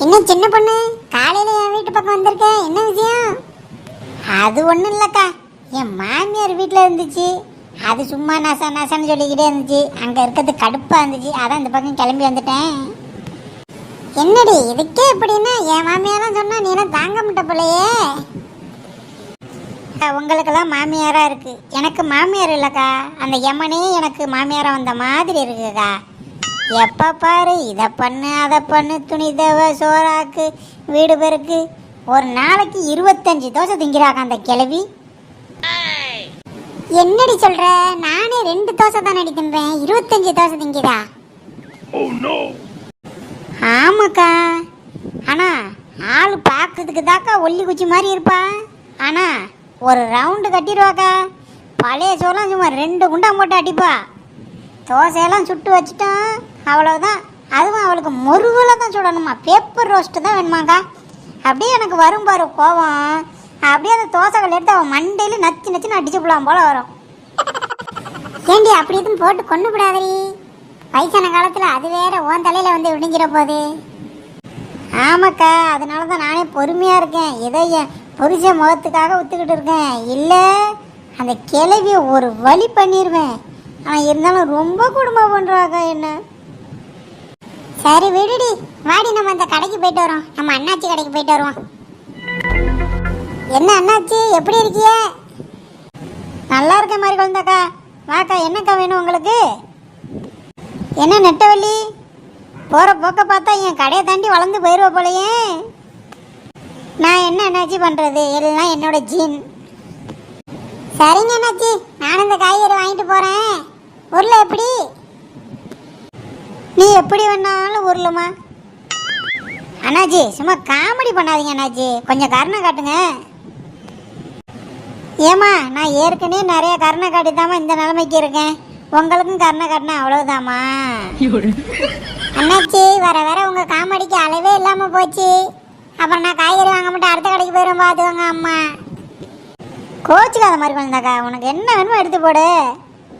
என்ன சின்ன பொண்ணு காலையில என் வீட்டு பக்கம் வந்திருக்க, என்ன விஷயம்? அது ஒன்றும் இல்லைக்கா, என் மாமியார் வீட்டில் இருந்துச்சு. அது சும்மா நசன்னு சொல்லிக்கிட்டே இருந்துச்சு. அங்கே இருக்கிறது கடுப்பாக இருந்துச்சு. அதான் இந்த பக்கம் கிளம்பி வந்துட்டேன். என்னடி இதுக்கே எப்படின்னா என் மாமியாரெலாம் சொன்னா நீலாம் தாங்க மாட்ட போலையே. உங்களுக்கெல்லாம் மாமியாராக இருக்குது, எனக்கு மாமியார் இல்லைக்கா. அந்த யமனே எனக்கு மாமியாராக வந்த மாதிரி இருக்குக்கா. எப்போ பாரு இதை பண்ணு அதை பண்ணு, துணி தேவை, சோறாக்கு, வீடு பெருக்கு. ஒரு நாளைக்கு 25 தோசை திங்கிறாக்கா அந்த கிழவி. என்னடி சொல்ற? நானே 2 தோசை தான் தின்றேன், 25 தோசை திங்கிறா? ஆமாக்கா. ஆனா ஆள் பார்க்கறதுக்கு தாக்கா ஒல்லி குச்சி மாதிரி இருப்பா. ஆனா ஒரு ரவுண்டு கட்டிடுவாக்கா. பழைய சோளம் சும்மா 2 குண்டா போட்டு அடிப்பா. தோசையெல்லாம் சுட்டு வச்சுட்டான், அவ்வளோதான். அதுவும் அவளுக்கு முருகில் தான் சுடணுமா, பேப்பர் ரோஸ்ட்டு தான் வேணுமாக்கா. அப்படியே எனக்கு வரும் பாரு கோவம். அப்படியே அந்த தோசைகள் எடுத்து அவன் மண்டையில் நச்சுன்னு அடிச்சு போலாம் போல வரும். ஏண்டி அப்படி எதுவும் போட்டு கொண்டு விடாதடி, வயசான காலத்தில் அது வேற உன் தலையில் வந்து விடிஞ்சிட போகுது. ஆமாக்கா, அதனால தான் நானே பொறுமையாக இருக்கேன். ஏதோ என் புருஷ முகத்துக்காக ஒத்துக்கிட்டு இருக்கேன். இல்லை அந்த கிளவியை ஒரு வழி பண்ணிடுவேன். ஆனால் இருந்தாலும் ரொம்ப குடும்பம் பண்ணுறாக்கா என்ன. சரி விடுடி, வாடி நம்ம அந்த கடைக்கு போயிட்டு வரோம். நம்ம அண்ணாச்சி கடைக்கு போயிட்டு வருவோம். என்ன அண்ணாச்சி, எப்படி இருக்கிய? நல்லா இருக்க மாதிரி குழந்தாக்கா. வாக்கா, என்னக்கா வேணும் உங்களுக்கு? என்ன நெட்டவள்ளி, போகிற போக்க பார்த்தா என் கடையை தாண்டி வளர்ந்து போயிடுவ போலையே. நான் என்ன அண்ணாச்சி பண்ணுறது, எல்லாம் என்னோட ஜீன். சரிங்க அண்ணாச்சி, நானும் இந்த காய்கறி வாங்கிட்டு போகிறேன். உருளை எப்படி? நீ எப்படி வேணாலும் உருளுமா. அண்ணாச்சி சும்மா காமெடி பண்ணாதீங்க அண்ணாச்சி, கொஞ்சம் கருணை காட்டுங்க. ஏமா, நான் ஏற்கனவே நிறைய கருணை காட்டிதாம்மா இந்த நிலைமைக்கு இருக்கேன். உங்களுக்கும் கருணை காட்டினா அவ்வளவுதாம்மா. அண்ணாச்சி வர வர உங்கள் காமெடிக்கு அளவே இல்லாமல் போச்சு. அப்புறம் நான் காய்கறி வாங்க மட்டும் அடுத்த கடைக்கு போயிடும் பார்த்துக்கோங்க அம்மா. கோச்சுக்காத மாதிரி குழந்தாக்கா, உனக்கு என்ன வேணுமோ எடுத்து போடு.